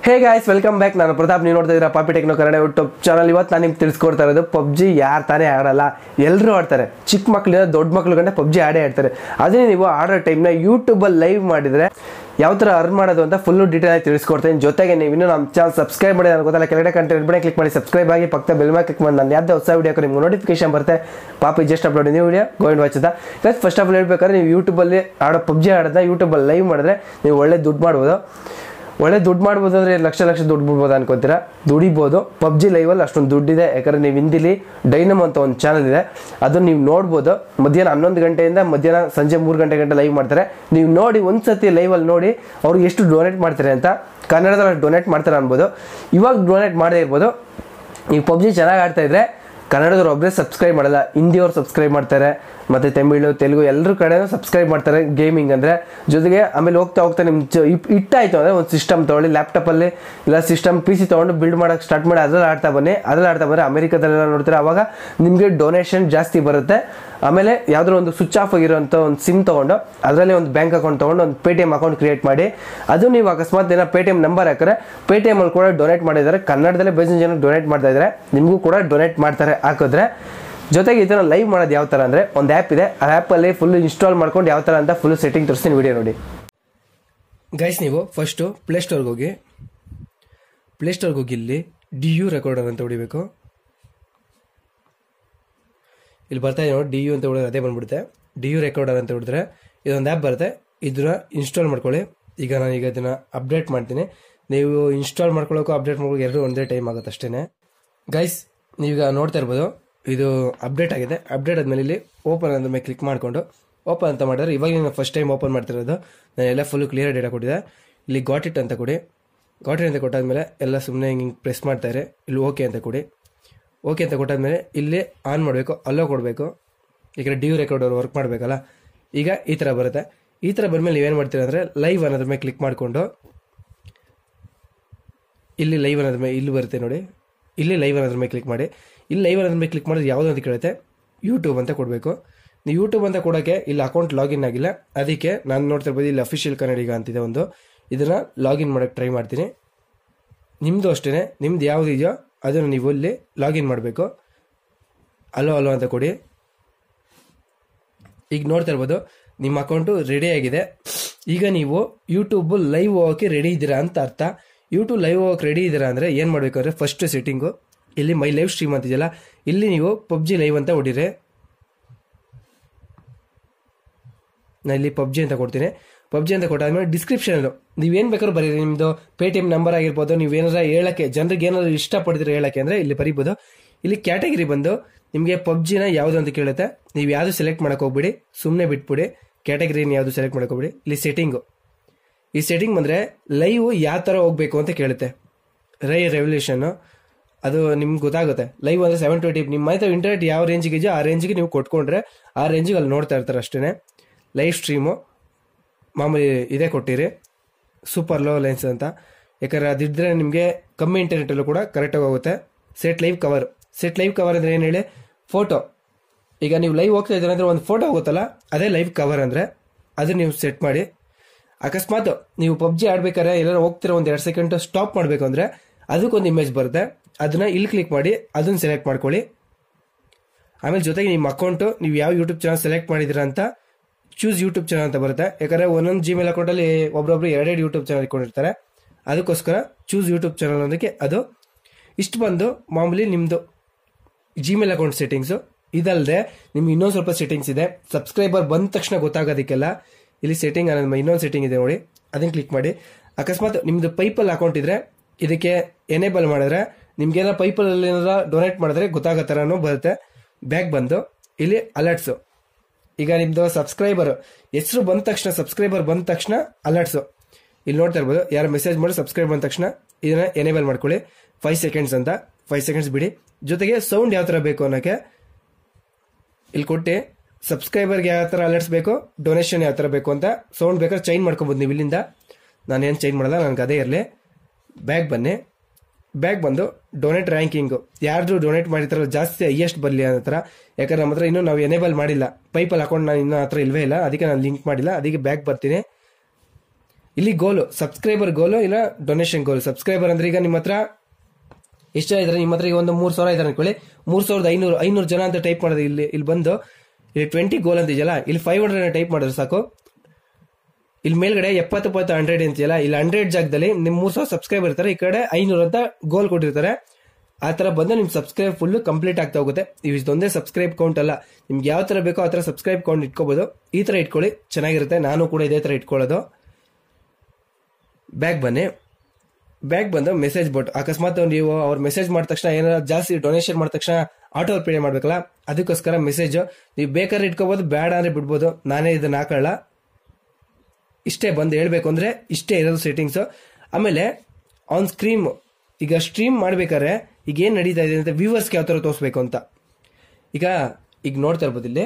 Hey guys, welcome back. ನಾನು ಪ್ರತಾಪ್. ನೀವು ನೋಡ್ತಾ ಇದ್ದೀರಾ ಪಾಪಿ ಟೆಕ್ನೋ ಕನ್ನಡ ಯೂಟ್ಯೂಬ್ ಚಾನಲ್. ಇವತ್ತು ನಾನು ನಿಮ್ಗೆ ತಿಳಿಸ್ಕೊಡ್ತಾ ಇರೋದು, ಪಬ್ಜಿ ಯಾರು ತಾನೇ ಆಡಲ್ಲ, ಎಲ್ಲರೂ ಆಡ್ತಾರೆ. ಚಿಕ್ಕ ಮಕ್ಕಳಿಂದ ದೊಡ್ಡ ಮಕ್ಕಳು ಗಂಟೆ ಪಬ್ಜಿ ಆಡೇ ಆಡ್ತಾರೆ. ಅದೇ ನೀವು ಆಡೋ ಟೈಮ್ನ ಯೂಟ್ಯೂಬಲ್ಲಿ ಲೈವ್ ಮಾಡಿದರೆ ಯಾವ ಥರ ಅರ್ನ್ ಮಾಡೋದು ಅಂತ ಫುಲ್ಲು ಡೀಟೇಲ್ ಆಗಿ ತಿಳಿಸ್ಕೊಡ್ತೀನಿ. ಜೊತೆಗೆ ನೀವು ಇನ್ನೂ ನಮ್ಮ ಚಾನಲ್ ಸಬ್ಸ್ಕ್ರೈಬ್ ಮಾಡಿ ನನಗೆ ಗೊತ್ತಲ್ಲ, ಕೆಳಗಡೆ ಕಂಟೆಂಟ್ ಬಡ ಕ್ಲಿಕ್ ಮಾಡಿ ಸಬ್ಸ್ಕ್ರೈಬ್ ಆಗಿ, ಪಕ್ಕ ಬೆಲ್ ಮೇಲೆ ಕ್ಲಿಕ್ ಮಾಡಿ ನಾನು ಯಾವುದೇ ಹೊಸ ವೀಡಿಯೋ ನಿಮ್ಗೆ ನೋಟಿಫಿಕೇಶನ್ ಬರುತ್ತೆ. ಪಾಪಿ just upload new video going watch ಅಂತ. ಫಸ್ಟ್ ಆಫ್ ಆಲ್ ಹೇಳ್ಬೇಕಾದ್ರೆ, ನೀವು ಯೂಟ್ಯೂಬಲ್ಲಿ ಆಡೋ ಪಬ್ಜಿ ಆಡೋದನ್ನ ಯೂಟ್ಯೂಬಲ್ಲಿ ಲೈವ್ ಮಾಡಿದ್ರೆ ನೀವು ಒಳ್ಳೆ ದುಡ್ಡು ಮಾಡ್ಬೋದು. ಒಳ್ಳೆ ದುಡ್ಡು ಮಾಡ್ಬೋದು ಅಂದರೆ ಲಕ್ಷ ದುಡ್ಡು ಬಿಡ್ಬೋದು ಅನ್ಕೋತೀರಾ. ದುಡಿಬೋದು. ಪಬ್ಜಿ ಲೈವಲ್ಲಿ ಅಷ್ಟೊಂದು ದುಡ್ಡಿದೆ. ಯಾಕಂದರೆ ನೀವು ಹಿಂದಿಲಿ ಡೈನಮ್ ಅಂತ ಒಂದು ಚಾನಲ್ ಇದೆ, ಅದನ್ನು ನೀವು ನೋಡ್ಬೋದು. ಮಧ್ಯಾಹ್ನ 11 ಗಂಟೆಯಿಂದ ಮಧ್ಯಾಹ್ನ ಸಂಜೆ 3 ಗಂಟೆ ಲೈವ್ ಮಾಡ್ತಾರೆ. ನೀವು ನೋಡಿ, ಒಂದು ಸತಿ ಲೈವಲ್ಲಿ ನೋಡಿ ಅವ್ರಿಗೆ ಎಷ್ಟು ಡೊನೇಟ್ ಮಾಡ್ತಾರೆ ಅಂತ. ಕನ್ನಡದಲ್ಲಿ ಡೊನೇಟ್ ಮಾಡ್ತಾರೆ ಅನ್ಬೋದು. ಇವಾಗ ಡೊನೇಟ್ ಮಾಡದೇ ಇರ್ಬೋದು. ನೀವು ಪಬ್ಜಿ ಚೆನ್ನಾಗಿ ಆಡ್ತಾಯಿದ್ರೆ ಕನ್ನಡದವ್ರು ಒಬ್ಬರೇ ಸಬ್ಸ್ಕ್ರೈಬ್ ಮಾಡಲ್ಲ, ಹಿಂದಿಯವ್ರು ಸಬ್ಸ್ಕ್ರೈಬ್ ಮಾಡ್ತಾರೆ, ಮತ್ತು ತಮಿಳು ತೆಲುಗು ಎಲ್ಲರ ಕಡೆಯೂ ಸಬ್ಸ್ಕ್ರೈಬ್ ಮಾಡ್ತಾರೆ ಗೇಮಿಂಗ್ ಅಂದರೆ. ಜೊತೆಗೆ ಆಮೇಲೆ ಹೋಗ್ತಾ ನಿಮ್ಮ ಇಟ್ಟಾಯಿತು ಅಂದರೆ ಒಂದು ಸಿಸ್ಟಮ್ ತೊಗೊಳ್ಳಿ, ಲ್ಯಾಪ್ಟಾಪಲ್ಲಿ ಇಲ್ಲ ಸಿಸ್ಟಮ್ PC ತೊಗೊಂಡು ಬಿಲ್ಡ್ ಮಾಡೋಕ್ಕೆ ಸ್ಟಾರ್ಟ್ ಮಾಡಿ ಅದ್ರಲ್ಲಿ ಆಡ್ತಾ ಬನ್ನಿ. ಬಂದರೆ ಅಮೆರಿಕದಲ್ಲೆಲ್ಲ ನೋಡ್ತಾರೆ, ಆವಾಗ ನಿಮಗೆ ಡೊನೇಷನ್ ಜಾಸ್ತಿ ಬರುತ್ತೆ. ಆಮೇಲೆ ಯಾವುದೋ ಒಂದು ಸ್ವಿಚ್ ಆಫ್ ಆಗಿರೋಂಥ ಒಂದು ಸಿಮ್ ತೊಗೊಂಡು ಅದರಲ್ಲಿ ಒಂದು ಬ್ಯಾಂಕ್ ಅಕೌಂಟ್ ತೊಗೊಂಡು ಒಂದು Paytm ಅಕೌಂಟ್ ಕ್ರಿಯೇಟ್ ಮಾಡಿ, ಅದು ನೀವು ಅಕಸ್ಮಾತ್ ಏನೋ Paytm ನಂಬರ್ ಹಾಕಿದ್ರೆ Paytmಲ್ಲಿ ಕೂಡ ಡೊನೇಟ್ ಮಾಡಿದ್ದಾರೆ. ಕನ್ನಡದಲ್ಲೇ ಬೇಸಿನ ಜನ ಡೊನೇಟ್ ಮಾಡ್ತಾ ಇದ್ದಾರೆ, ನಿಮಗೂ ಕೂಡ ಡೊನೇಟ್ ಮಾಡ್ತಾರೆ ಹಾಕಿದ್ರೆ. ಜೊತೆಗೆ ಇದನ್ನು ಲೈವ್ ಮಾಡೋದು ಯಾವ ಥರ ಅಂದರೆ, ಒಂದು ಆ್ಯಪ್ ಇದೆ, ಆ ಆ್ಯಪಲ್ಲಿ ಫುಲ್ ಇನ್ಸ್ಟಾಲ್ ಮಾಡ್ಕೊಂಡು ಯಾವ ಥರ ಅಂತ ಫುಲ್ ಸೆಟ್ಟಿಂಗ್ ತೋರಿಸ್ತೀನಿ, ವಿಡಿಯೋ ನೋಡಿ. ಗೈಸ್, ನೀವು ಫಸ್ಟು ಪ್ಲೇಸ್ಟೋರ್ಗೆ ಹೋಗಿ ಇಲ್ಲಿ DU ರೆಕಾರ್ಡರ್ ಅಂತ ಹೊಡಿಬೇಕು. ಇಲ್ಲಿ ಬರ್ತಾ ಇದೆ ನೋಡಿ, DU ಅಂತ ಹೊಡಿದ್ರೆ ಅದೇ ಬಂದ್ಬಿಡುತ್ತೆ. DU ರೆಕಾರ್ಡರ್ ಅಂತ ಹೊಡಿದ್ರೆ ಇದೊಂದು ಆ್ಯಪ್ ಬರುತ್ತೆ, ಇದನ್ನ ಇನ್ಸ್ಟಾಲ್ ಮಾಡ್ಕೊಳ್ಳಿ. ಈಗ ನಾನೀಗ ಇದನ್ನು ಅಪ್ಡೇಟ್ ಮಾಡ್ತೀನಿ. ನೀವು ಇನ್ಸ್ಟಾಲ್ ಮಾಡ್ಕೊಳ್ಳೋಕ್ಕೂ ಅಪ್ಡೇಟ್ ಮಾಡ್ಕೊಳ್ಳೋಕೆ ಎರಡು ಒಂದೇ ಟೈಮ್ ಆಗುತ್ತೆ ಅಷ್ಟೇ. ಗೈಸ್, ನೀವೀಗ ನೋಡ್ತಾ ಇರ್ಬೋದು, ಇದು ಅಪ್ಡೇಟ್ ಆಗಿದೆ. ಅಪ್ಡೇಟ್ ಆದಮೇಲೆ ಇಲ್ಲಿ ಓಪನ್ ಅಂದ ಮೇಲೆ ಕ್ಲಿಕ್ ಮಾಡಿಕೊಂಡು ಓಪನ್ ಅಂತ ಮಾಡಿದ್ರೆ, ಇವಾಗ ನಾನು ಫಸ್ಟ್ ಟೈಮ್ ಓಪನ್ ಮಾಡ್ತಿರೋದು. ನಾನು ಎಲ್ಲ ಫುಲ್ಲು ಕ್ಲಿಯರ್ ಡೇಟಾ ಕೊಟ್ಟಿದ್ದೆ. ಇಲ್ಲಿ ಗಾಟ್ ಇಟ್ ಅಂತ ಕೊಡಿ. ಗಾಟ್ ಇಟ್ ಅಂತ ಕೊಟ್ಟಾದ್ಮೇಲೆ ಎಲ್ಲ ಸುಮ್ಮನೆ ಹಿಂಗೆ ಪ್ರೆಸ್ ಮಾಡ್ತಾರೆ. ಇಲ್ಲಿ ಓಕೆ ಅಂತ ಕೊಡಿ. ಓಕೆ ಅಂತ ಕೊಟ್ಟಾದ್ಮೇಲೆ ಇಲ್ಲಿ ಆನ್ ಮಾಡಬೇಕು, ಅಲ್ಲೋ ಕೊಡಬೇಕು. ಈಗ DU ರೆಕಾರ್ಡರ್ ವರ್ಕ್ ಮಾಡಬೇಕಲ್ಲ. ಈಗ ಈ ಥರ ಬರುತ್ತೆ. ಈ ಥರ ಬಂದಮೇಲೆ ನೀವೇನು ಮಾಡ್ತೀರಾ ಅಂದರೆ, ಲೈವ್ ಅನ್ನೋದ್ರ ಮೇಲೆ ಕ್ಲಿಕ್ ಮಾಡಿಕೊಂಡು ಇಲ್ಲಿ ಲೈವ್ ಅನ್ನೋದ್ರ ಮೇಲೆ ಇಲ್ಲಿ ಬರುತ್ತೆ ನೋಡಿ, ಇಲ್ಲಿ ಲೈವ್ ಅನ್ನೋದ್ರ ಮೇಲೆ ಕ್ಲಿಕ್ ಮಾಡಿ. ಇಲ್ಲಿ ಲೈವ್ ಅನ್ನೋದ್ರ ಮೇಲೆ ಕ್ಲಿಕ್ ಮಾಡಿದ್ರೆ ಯಾವುದು ಅಂತ ಕೇಳುತ್ತೆ, ಯೂಟ್ಯೂಬ್ ಅಂತ ಕೊಡಬೇಕು. ನೀವು ಯೂಟ್ಯೂಬ್ ಅಂತ ಕೊಡೋಕ್ಕೆ ಇಲ್ಲಿ ಅಕೌಂಟ್ ಲಾಗಿನ್ ಆಗಿಲ್ಲ, ಅದಕ್ಕೆ ನಾನು ನೋಡ್ತಾ ಇರ್ಬೋದು ಇಲ್ಲಿ ಅಫಿಷಿಯಲ್ ಕನ್ನಡಿಗ ಅಂತಿದೆ ಒಂದು, ಇದನ್ನು ಲಾಗಿನ್ ಮಾಡೋಕ್ಕೆ ಟ್ರೈ ಮಾಡ್ತೀನಿ. ನಿಮ್ಮದು ಅಷ್ಟೇ, ನಿಮ್ದು ಯಾವುದು ಇದೆಯೋ ಅದನ್ನು ನೀವು ಇಲ್ಲಿ ಲಾಗಿನ್ ಮಾಡಬೇಕು. ಅಲೋ ಅಂತ ಕೊಡಿ. ಈಗ ನೋಡ್ತಾ ಇರ್ಬೋದು ನಿಮ್ಮ ಅಕೌಂಟು ರೆಡಿ ಆಗಿದೆ. ಈಗ ನೀವು ಯೂಟ್ಯೂಬ್ ಲೈವ್ ಹೋಗೋಕ್ಕೆ ರೆಡಿ ಇದ್ದೀರಾ ಅಂತ ಅರ್ಥ. ಯೂಟ್ಯೂಬ್ ಲೈವ್ ಹೋಗೋಕ್ಕೆ ರೆಡಿ ಇದ್ದೀರಾ ಅಂದರೆ ಏನು ಮಾಡಬೇಕು ಅಂದರೆ, ಫಸ್ಟ್ ಸೆಟ್ಟಿಂಗು ಇಲ್ಲಿ ಮೈ ಲೈವ್ ಸ್ಟ್ರೀಮ್ ಅಂತಿದೆಯಲ್ಲ, ಇಲ್ಲಿ ನೀವು ಪಬ್ಜಿ ಲೈವ್ ಅಂತ ಹೊಡಿರಿ. ನಾನು ಇಲ್ಲಿ ಪಬ್ಜಿ ಅಂತ ಕೊಡ್ತೀನಿ. ಪಬ್ಜಿ ಅಂತ ಕೊಟ್ಟಾದ್ಮೇಲೆ ಡಿಸ್ಕ್ರಿಪ್ಷನ್ ನೀವೇನು ಬೇಕಾದ್ರೂ ಬರೀರಿ. ನಿಮ್ಮದು Paytm ನಂಬರ್ ಆಗಿರ್ಬೋದು, ನೀವೇನಾರ ಹೇಳೋಕ್ಕೆ ಜನರಿಗೆ ಏನಾದ್ರು ಇಷ್ಟಪಡ್ತೀರಿ ಹೇಳೋಕ್ಕೆ ಅಂದರೆ ಇಲ್ಲಿ ಬರೀಬೋದು. ಇಲ್ಲಿ ಕ್ಯಾಟಗರಿ ಬಂದು ನಿಮಗೆ ಪಬ್ಜಿನ ಯಾವುದು ಅಂತ ಕೇಳುತ್ತೆ. ನೀವು ಯಾವುದು ಸೆಲೆಕ್ಟ್ ಮಾಡೋಕೆ ಹೋಗ್ಬಿಡಿ, ಸುಮ್ಮನೆ ಬಿಟ್ಬಿಡಿ. ಕ್ಯಾಟಗರಿನ ಯಾವುದು ಸೆಲೆಕ್ಟ್ ಮಾಡೋಕೆ ಹೋಗ್ಬಿಡಿ. ಇಲ್ಲಿ ಸೆಟ್ಟಿಂಗು, ಈ ಸೆಟ್ಟಿಂಗ್ ಬಂದರೆ ಲೈವ್ ಯಾವ ಥರ ಹೋಗಬೇಕು ಅಂತ ಕೇಳುತ್ತೆ. ರೆವಲ್ಯೂಷನ್ನು ಅದು ನಿಮ್ಗೆ ಗೊತ್ತಾಗುತ್ತೆ. ಲೈವ್ ಅಂದರೆ 720, ನಿಮ್ಮ ಮನೆ ಇಂಟರ್ನೆಟ್ ಯಾವ ರೇಂಜಿಗೆ ಇದೆಯೋ ಆ ರೇಂಜಿಗೆ ನೀವು ಕೊಟ್ಕೊಂಡ್ರೆ ಆ ರೇಂಜಿಗೆ ಅಲ್ಲಿ ನೋಡ್ತಾ ಇರ್ತಾರೆ ಅಷ್ಟೇ. ಲೈವ್ ಸ್ಟ್ರೀಮು ಮಾಮೂಲಿ ಇದೇ ಕೊಟ್ಟಿರಿ, ಸೂಪರ್ ಲೋ ಲೈನ್ಸ್ ಅಂತ. ಯಾಕಂದರೆ ಅದಿದ್ದರೆ ನಿಮಗೆ ಕಮ್ಮಿ ಇಂಟರ್ನೆಟಲ್ಲೂ ಕೂಡ ಕರೆಕ್ಟಾಗಿ ಹೋಗುತ್ತೆ. ಸೆಟ್ ಲೈವ್ ಕವರ್ ಅಂದರೆ ಏನು ಹೇಳಿ, ಫೋಟೋ. ಈಗ ನೀವು ಲೈವ್ ಹೋಗ್ತಾ ಇದ್ದೀರ ಅಂದರೆ ಒಂದು ಫೋಟೋ ಹೋಗುತ್ತಲ್ಲ, ಅದೇ ಲೈವ್ ಕವರ್ ಅಂದರೆ ಅದು ನೀವು ಸೆಟ್ ಮಾಡಿ. ಅಕಸ್ಮಾತ್ ನೀವು ಪಬ್ಜಿ ಆಡ್ಬೇಕಾದ್ರೆ ಎಲ್ಲರೂ ಹೋಗ್ತಿರೋ ಒಂದು 2 ಸೆಕೆಂಡ್ ಸ್ಟಾಪ್ ಮಾಡಬೇಕು ಅಂದರೆ ಅದಕ್ಕೊಂದು ಇಮೇಜ್ ಬರುತ್ತೆ, ಅದನ್ನ ಇಲ್ಲಿ ಕ್ಲಿಕ್ ಮಾಡಿ ಅದನ್ನು ಸೆಲೆಕ್ಟ್ ಮಾಡ್ಕೊಳ್ಳಿ. ಆಮೇಲೆ ಜೊತೆಗೆ ನಿಮ್ಮ ಅಕೌಂಟು ನೀವು ಯಾವ ಯೂಟ್ಯೂಬ್ ಚಾನಲ್ ಸೆಲೆಕ್ಟ್ ಮಾಡಿದ್ದೀರಾ ಅಂತ ಚೂಸ್ ಯೂಟ್ಯೂಬ್ ಚಾನಲ್ ಅಂತ ಬರುತ್ತೆ. ಯಾಕಂದರೆ ಒಂದೊಂದು Gmail ಅಕೌಂಟಲ್ಲಿ ಒಬ್ಬೊಬ್ರು 2 ಯೂಟ್ಯೂಬ್ ಚಾನಲ್ ಇಟ್ಕೊಂಡಿರ್ತಾರೆ. ಅದಕ್ಕೋಸ್ಕರ ಚೂಸ್ ಯೂಟ್ಯೂಬ್ ಚಾನಲ್ ಅನ್ನೋದಕ್ಕೆ ಅದು ಇಷ್ಟು ಬಂದು ಮಾಮೂಲಿ ನಿಮ್ಮದು Gmail ಅಕೌಂಟ್ ಸೆಟ್ಟಿಂಗ್ಸು. ಇದಲ್ಲದೆ ನಿಮ್ಗೆ ಇನ್ನೊಂದು ಸ್ವಲ್ಪ ಸೆಟ್ಟಿಂಗ್ಸ್ ಇದೆ. ಸಬ್ಸ್ಕ್ರೈಬರ್ ಬಂದ ತಕ್ಷಣ ಗೊತ್ತಾಗೋದಕ್ಕೆಲ್ಲ ಇಲ್ಲಿ ಸೆಟ್ಟಿಂಗ್ ಅನ್ನೋದು ಇನ್ನೊಂದು ಸೆಟ್ಟಿಂಗ್ ಇದೆ ನೋಡಿ, ಅದನ್ನು ಕ್ಲಿಕ್ ಮಾಡಿ. ಅಕಸ್ಮಾತ್ ನಿಮ್ಮದು ಪೈಪಲ್ ಅಕೌಂಟ್ ಇದ್ದರೆ ಇದಕ್ಕೆ ಎನೇಬಲ್ ಮಾಡಿದ್ರೆ ನಿಮ್ಗೇನಾರ ಪೈಪಲ್ಲಿ ಏನಾರ ಡೊನೇಟ್ ಮಾಡಿದ್ರೆ ಗೊತ್ತಾಗೋ ಥರನೂ ಬರುತ್ತೆ. ಬ್ಯಾಕ್ ಬಂದು ಇಲ್ಲಿ ಅಲರ್ಟ್ಸು. ಈಗ ನಿಮ್ಮದು ಸಬ್ಸ್ಕ್ರೈಬರ್ ಬಂದ ತಕ್ಷಣ ಅಲರ್ಟ್ಸು ಇಲ್ಲಿ ನೋಡ್ತಾ ಇರ್ಬೋದು. ಯಾರು ಮೆಸೇಜ್ ಮಾಡಿ ಸಬ್ಸ್ಕ್ರೈಬ್ ಬಂದ ತಕ್ಷಣ ಇದನ್ನು ಎನೇಬಲ್ ಮಾಡ್ಕೊಳ್ಳಿ. 5 ಸೆಕೆಂಡ್ಸ್ ಅಂತ 5 ಸೆಕೆಂಡ್ಸ್ ಬಿಡಿ. ಜೊತೆಗೆ ಸೌಂಡ್ ಯಾವ ಥರ ಬೇಕು ಅನ್ನೋಕ್ಕೆ ಇಲ್ಲಿ ಕೊಟ್ಟು, ಸಬ್ಸ್ಕ್ರೈಬರ್ಗೆ ಯಾವ ಥರ ಅಲರ್ಟ್ಸ್ ಬೇಕು, ಡೊನೇಷನ್ ಯಾವ ಥರ ಬೇಕು ಅಂತ ಸೌಂಡ್ ಬೇಕಾದ್ರೆ ಚೇಂಜ್ ಮಾಡ್ಕೊಬೋದು ನೀವು ಇಲ್ಲಿಂದ. ನಾನೇನು ಚೇಂಜ್ ಮಾಡಲ್ಲ, ನನಗೆ ಅದೇ ಇರಲಿ. ಬ್ಯಾಕ್ ಬನ್ನಿ. ಬ್ಯಾಕ್ ಬಂದು ಡೊನೇಟ್ ರ್ಯಾಂಕಿಂಗು, ಯಾರ್ದು ಡೊನೇಟ್ ಮಾಡಿರ್ತಾರಲ್ಲ ಜಾಸ್ತಿ ಹೈಯೆಸ್ಟ್ ಬರಲಿ ಅನ್ನೋ ಥರ. ಯಾಕಂದ್ರೆ ನಮ್ಮ ಹತ್ರ ಇನ್ನೂ ನಾವು ಎನೇಬಲ್ ಮಾಡಿಲ್ಲ, ಪೈಪಲ್ ಅಕೌಂಟ್ ನಾನು ಇನ್ನೂ ಹತ್ರ ಇಲ್ವೇ ಇಲ್ಲ, ಅದಕ್ಕೆ ನಾನು ಲಿಂಕ್ ಮಾಡಿಲ್ಲ. ಅದಕ್ಕೆ ಬ್ಯಾಕ್ ಬರ್ತೀನಿ. ಇಲ್ಲಿ ಗೋಲು ಸಬ್ಸ್ಕ್ರೈಬರ್ ಗೋಲು ಇಲ್ಲ ಡೊನೇಷನ್ ಗೋಲು. ಸಬ್ಸ್ಕ್ರೈಬರ್ ಅಂದ್ರೆ ಈಗ ನಿಮ್ಮ ಹತ್ರ ಎಷ್ಟು ಇದ್ದಾರೆ, ನಿಮ್ಮ ಹತ್ರ ಈಗ ಒಂದು 3,000 ಇದ್ದಾರೆ ಅನ್ಕೊಳ್ಳಿ, 3,500 ಜನ ಅಂತ ಟೈಪ್ ಮಾಡೋದು. ಇಲ್ಲಿ ಬಂದು ಇಲ್ಲಿ 20 ಗೋಲ್ ಅಂತ ಇದೆಯಲ್ಲ, ಇಲ್ಲಿ 500 ಟೈಪ್ ಮಾಡಿದ್ರೆ ಸಾಕು. ಇಲ್ಲಿ ಮೇಲ್ಗಡೆ 70 100 ಅಂತಿಯಲ್ಲ, ಇಲ್ಲಿ 100 ಜಾಗದಲ್ಲಿ ನಿಮ್ 3,000 ಸಬ್ಸ್ಕ್ರೈಬರ್ ಇರ್ತಾರೆ, ಈ ಕಡೆ 500 ಅಂತ ಗೋಲ್ ಕೊಟ್ಟಿರ್ತಾರೆ. ಆ ತರ ಬಂದು ನಿಮ್ ಸಬ್ಸ್ಕ್ರೈಬ್ ಫುಲ್ ಕಂಪ್ಲೀಟ್ ಆಗ್ತಾ ಹೋಗುತ್ತೆ. ಇದೊಂದೇ ಸಬ್ಸ್ಕ್ರೈಬ್ ಕೌಂಟ್ ಅಲ್ಲ, ನಿಮ್ಗೆ ಯಾವ ತರ ಬೇಕೋ ಆ ತರ ಸಬ್ಸ್ಕ್ರೈಬ್ ಕೌಂಟ್ ಇಟ್ಕೋಬಹುದು. ಈ ತರ ಇಟ್ಕೊಳ್ಳಿ, ಚೆನ್ನಾಗಿರುತ್ತೆ. ನಾನು ಕೂಡ ಇದೇ ತರ ಇಟ್ಕೊಳ್ಳೋದು. ಬ್ಯಾಕ್ ಬಂದು ಮೆಸೇಜ್ ಬೋಟ್. ಅಕಸ್ಮಾತ್ ನೀವು ಅವ್ರು ಮೆಸೇಜ್ ಮಾಡಿದ ತಕ್ಷಣ ಏನಾದ್ರು ಜಾಸ್ತಿ ಡೊನೇಷನ್ ಮಾಡಿದ ತಕ್ಷಣ ಆಟೋ ಪೇ ಮಾಡ್ಬೇಕಲ್ಲ, ಅದಕ್ಕೋಸ್ಕರ ಮೆಸೇಜ್ ನೀವು ಬೇಕಾದ್ರೆ ಇಟ್ಕೋಬಹುದು, ಬೇಡ ಅಂದ್ರೆ ಬಿಡ್ಬೋದು. ನಾನೇ ಇದನ್ನ ಹಾಕೊಳ್ಳ. ಇಷ್ಟೇ ಬಂದು ಹೇಳ್ಬೇಕು ಅಂದ್ರೆ ಇಷ್ಟೇ ಇರೋದು ಸೆಟ್ಟಿಂಗ್ಸ್. ಆಮೇಲೆ ಆನ್ ಸ್ಕ್ರೀನ್ ಈಗ ಸ್ಟ್ರೀಮ್ ಮಾಡ್ಬೇಕಾದ್ರೆ ಈಗ ಏನ್ ನಡೀತಾ ಇದೆ ಅಂತ ವ್ಯೂವರ್ಸ್ಗೆ ಯಾವ ತರ ತೋರಿಸ್ಬೇಕು ಅಂತ ಈಗ ನೋಡ್ತಾ ಇರ್ಬೋದು. ಇಲ್ಲಿ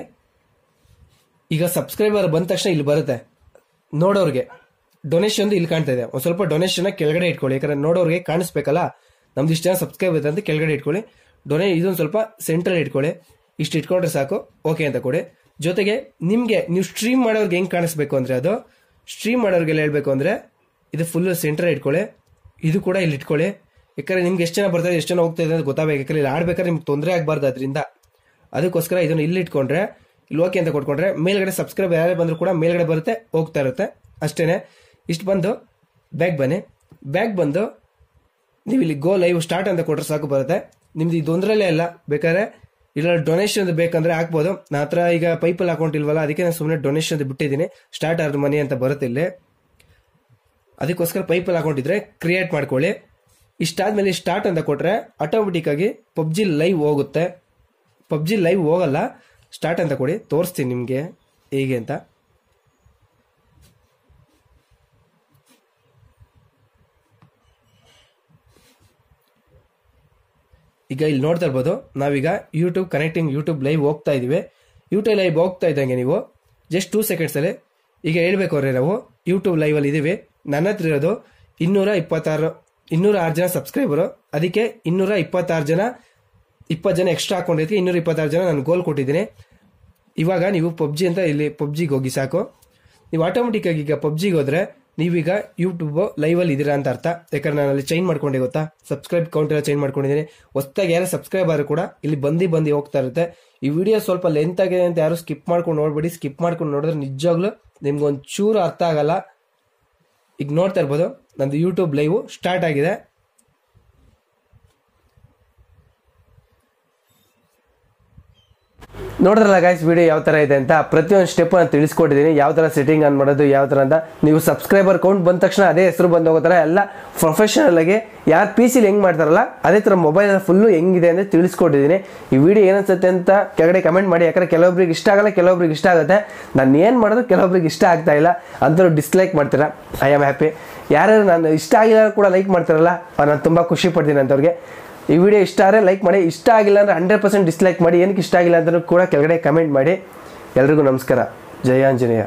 ಈಗ ಸಬ್ಸ್ಕ್ರೈಬರ್ ಬಂದ ತಕ್ಷಣ ಇಲ್ಲಿ ಬರುತ್ತೆ ನೋಡೋರ್ಗೆ. ಡೊನೇಷನ್ ಇಲ್ಲಿ ಕಾಣ್ತಾ ಇದೆ, ಒಂದ್ ಸ್ವಲ್ಪ ಡೊನೇಷನ್ ಕೆಳಗಡೆ ಇಟ್ಕೊಳ್ಳಿ, ಯಾಕಂದ್ರೆ ನೋಡೋರ್ಗೆ ಕಾಣಿಸ್ಬೇಕಲ್ಲ ನಮ್ದು ಇಷ್ಟ ಸಬ್ಸ್ಕ್ರೈಬ್ ಇದೆ ಅಂತ ಕೆಳಗಡೆ ಇಟ್ಕೊಳ್ಳಿ. ಇದೊಂದು ಸ್ವಲ್ಪ ಸೆಂಟ್ರಲ್ ಇಟ್ಕೊಳ್ಳಿ. ಇಷ್ಟು ಇಟ್ಕೊಂಡ್ರೆ ಸಾಕು, ಓಕೆ ಅಂತ ಕೊಡಿ. ಜೊತೆಗೆ ನಿಮ್ಗೆ ನೀವು ಸ್ಟ್ರೀಮ್ ಮಾಡೋರ್ಗೆ ಹೆಂಗ್ ಕಾಣಿಸ್ಬೇಕು ಅಂದ್ರೆ ಅದು ಸ್ಟ್ರೀಮ್ ಮಾಡೋರ್ಗೆಲ್ಲ ಹೇಳ್ಬೇಕು ಅಂದ್ರೆ ಇದು ಫುಲ್ ಸೆಂಟರ್ ಇಟ್ಕೊಳ್ಳಿ. ಇದು ಕೂಡ ಇಲ್ಲಿ ಇಟ್ಕೊಳ್ಳಿ, ಯಾಕಂದ್ರೆ ನಿಮ್ಗೆ ಎಷ್ಟು ಜನ ಬರ್ತಾರೆ ಎಷ್ಟು ಜನ ಹೋಗ್ತಾ ಇದೆ ಅಂತ ಗೊತ್ತಾಗಬೇಕು. ಯಾಕಂದ್ರೆ ಇಲ್ಲಿ ಆಡ್ಬೇಕಾದ್ರೆ ನಿಮ್ಗೆ ತೊಂದರೆ ಆಗಬಾರ್ದು, ಅದರಿಂದ ಅದಕ್ಕೋಸ್ಕರ ಇದನ್ನು ಇಲ್ಲಿ ಇಟ್ಕೊಂಡ್ರೆ ಇಲ್ಲಿ ಓಕೆ ಅಂತ ಕೊಟ್ಕೊಂಡ್ರೆ ಮೇಲ್ಗಡೆ ಸಬ್ಸ್ಕ್ರೈಬ್ ಯಾರೇ ಬಂದ್ರು ಕೂಡ ಮೇಲ್ಗಡೆ ಬರುತ್ತೆ, ಹೋಗ್ತಾ ಇರುತ್ತೆ. ಅಷ್ಟೇನೆ. ಇಷ್ಟು ಬಂದು ಬ್ಯಾಕ್ ಬಂದು ನೀವು ಇಲ್ಲಿ ಗೋ ಲೈವ್ ಸ್ಟಾರ್ಟ್ ಅಂತ ಕೊಟ್ರೆ ಸಾಕು ಬರುತ್ತೆ. ನಿಮ್ದು ಇದೊಂದ್ರಲ್ಲೇ ಇಲ್ಲ, ಬೇಕಾದ್ರೆ ಇಲ್ಲ ಡೊನೇಷನ್ ಬೇಕಂದ್ರೆ ಹಾಕ್ಬೋದು. ನನ್ನ ಹತ್ರ ಈಗ ಪೈಪಲ್ ಅಕೌಂಟ್ ಇಲ್ವಲ್ಲ, ಅದಕ್ಕೆ ನಾನು ಸುಮ್ಮನೆ ಡೊನೇಷನ್ ಬಿಟ್ಟಿದ್ದೀನಿ. ಸ್ಟಾರ್ಟ್ ಅರ್ನ್ ಮನಿ ಅಂತ ಬರುತ್ತೆ ಇಲ್ಲಿ, ಅದಕ್ಕೋಸ್ಕರ ಪೈಪಲ್ ಅಕೌಂಟ್ ಇದ್ರೆ ಕ್ರಿಯೇಟ್ ಮಾಡ್ಕೊಳ್ಳಿ. ಇಷ್ಟಾದ್ಮೇಲೆ ಸ್ಟಾರ್ಟ್ ಅಂತ ಕೊಟ್ರೆ ಆಟೋಮೆಟಿಕ್ ಆಗಿ ಪಬ್ಜಿ ಲೈವ್ ಹೋಗುತ್ತೆ. ಪಬ್ಜಿ ಲೈವ್ ಹೋಗಲ್ಲ, ಸ್ಟಾರ್ಟ್ ಅಂತ ಕೊಡಿ, ತೋರಿಸ್ತೀನಿ ನಿಮ್ಗೆ ಹೇಗೆ ಅಂತ. ಈಗ ಇಲ್ಲಿ ನೋಡ್ತಾ ಇರ್ಬೋದು, ನಾವೀಗ ಯೂಟ್ಯೂಬ್ ಕನೆಕ್ಟಿಂಗ್ ಯೂಟ್ಯೂಬ್ ಲೈವ್ ಹೋಗ್ತಾ ಇದೀವಿ. ಯೂಟ್ಯೂಬ್ ಲೈವ್ ಹೋಗ್ತಾ ಇದ್ದಂಗೆ ನೀವು ಜಸ್ಟ್ 2 seconds ಅಲ್ಲಿ ಈಗ ಹೇಳ್ಬೇಕು ಅವ್ರೆ, ನಾವು ಯೂಟ್ಯೂಬ್ ಲೈವ್ ಅಲ್ಲಿ ಇದೀವಿ. ನನ್ನ ಹತ್ರ ಇರೋದು 206 ಜನ ಸಬ್ಸ್ಕ್ರೈಬರು, ಅದಕ್ಕೆ 226 ಜನ 20 ಜನ ಎಕ್ಸ್ಟ್ರಾ ಹಾಕೊಂಡಿದ್ದಕ್ಕೆ 226 ಜನ ನಾನು ಗೋಲ್ ಕೊಟ್ಟಿದ್ದೀನಿ. ಇವಾಗ ನೀವು ಪಬ್ಜಿ ಅಂತ ಇಲ್ಲಿ ಪಬ್ಜಿಗೆ ಹೋಗಿ ಸಾಕು. ನೀವು ಆಟೋಮೆಟಿಕ್ ಆಗಿ ಈಗ ಪಬ್ಜಿಗೆ ಹೋದ್ರೆ ನೀವೀಗ ಯೂಟ್ಯೂಬ್ ಲೈವ್ ಅಲ್ಲಿ ಇದೀರಾ ಅಂತ ಅರ್ಥ. ಯಾಕಂದ್ರೆ ನಾನು ಅಲ್ಲಿ ಚೇಂಜ್ ಮಾಡ್ಕೊಂಡೆ, ಗೊತ್ತಾ, ಸಬ್ಸ್ಕ್ರೈಬ್ ಕೌಂಟ್ ಎಲ್ಲ ಚೇಂಜ್ ಮಾಡ್ಕೊಂಡಿದ್ದೀನಿ. ಹೊಸದಾಗಿ ಯಾರು ಸಬ್ಸ್ಕ್ರೈಬರ್ ಕೂಡ ಇಲ್ಲಿ ಬಂದು ಹೋಗ್ತಾ ಇರುತ್ತೆ. ಈ ವಿಡಿಯೋ ಸ್ವಲ್ಪ ಲೆಂತ್ ಆಗಿದೆ ಅಂತ ಯಾರು ಸ್ಕಿಪ್ ಮಾಡ್ಕೊಂಡು ನೋಡ್ಬೇಡಿ. ಸ್ಕಿಪ್ ಮಾಡ್ಕೊಂಡು ನೋಡಿದ್ರೆ ನಿಜವಾಗ್ಲೂ ನಿಮ್ಗೆ ಒಂಚೂರು ಅರ್ಥ ಆಗಲ್ಲ. ಈಗ ನೋಡ್ತಾ ಇರ್ಬೋದು, ನಂದು ಯೂಟ್ಯೂಬ್ ಲೈವ್ ಸ್ಟಾರ್ಟ್ ಆಗಿದೆ. ನೋಡಿದ್ರಲ್ಲ ಗೈಸ್ ವಿಡಿಯೋ ಯಾವ ತರ ಇದೆ ಅಂತ. ಪ್ರತಿಯೊಂದು ಸ್ಟೆಪ್ ನಾನು ತಿಳಿಸ್ಕೊಟ್ಟಿದ್ದೀನಿ, ಯಾವ ತರ ಸೆಟ್ಟಿಂಗ್ ಆನ್ ಮಾಡೋದು, ಯಾವ ತರ ಅಂತ. ನೀವು ಸಬ್ಸ್ಕ್ರೈಬರ್ ಕೌಂಟ್ ಬಂದ ತಕ್ಷಣ ಅದೇ ಹೆಸರು ಬಂದು ಹೋಗೋತರ ಎಲ್ಲ ಪ್ರೊಫೆಷನಲ್ ಆಗಿ ಯಾರು PC ಹೆಂಗ್ ಮಾಡ್ತಾರಲ್ಲ ಅದೇ ತರ ಮೊಬೈಲ್ ಫುಲ್ಲು ಹೆಂಗಿದೆ ಅಂತ ತಿಳಿಸ್ಕೊಟ್ಟಿದ್ದೀನಿ. ಈ ವಿಡಿಯೋ ಏನನ್ಸುತ್ತೆ ಅಂತ ಕೆಳಗಡೆ ಕಮೆಂಟ್ ಮಾಡಿ. ಯಾಕಂದ್ರೆ ಕೆಲವೊಬ್ರಿಗೆ ಇಷ್ಟ ಆಗಲ್ಲ, ಕೆಲವೊಬ್ರಿಗೆ ಇಷ್ಟ ಆಗುತ್ತೆ. ನಾನು ಏನು ಮಾಡೋದು ಕೆಲವೊಬ್ರಿಗೆ ಇಷ್ಟ ಆಗ್ತಾ ಇಲ್ಲ, ಅಂಥವ್ರು ಡಿಸ್ಲೈಕ್ ಮಾಡ್ತೀರಾ. I am happy. ಯಾರು ನಾನು ಇಷ್ಟ ಆಗಿಲ್ಲ ಕೂಡ ಲೈಕ್ ಮಾಡ್ತಾರಲ್ಲ, ನಾನು ತುಂಬ ಖುಷಿ ಪಡ್ತೀನಿ ಅಂಥವ್ರಿಗೆ. ಈ ವಿಡಿಯೋ ಇಷ್ಟ ಆದರೆ ಲೈಕ್ ಮಾಡಿ, ಇಷ್ಟ ಆಗಿಲ್ಲ ಅಂದರೆ 100% ಡಿಸ್ಲೈಕ್ ಮಾಡಿ. ಏನಕ್ಕೆ ಇಷ್ಟ ಆಗಿಲ್ಲ ಅಂತ ಕೂಡ ಕೆಳಗಡೆ ಕಮೆಂಟ್ ಮಾಡಿ. ಎಲ್ರಿಗೂ ನಮಸ್ಕಾರ. ಜಯ ಆಂಜನೇಯ.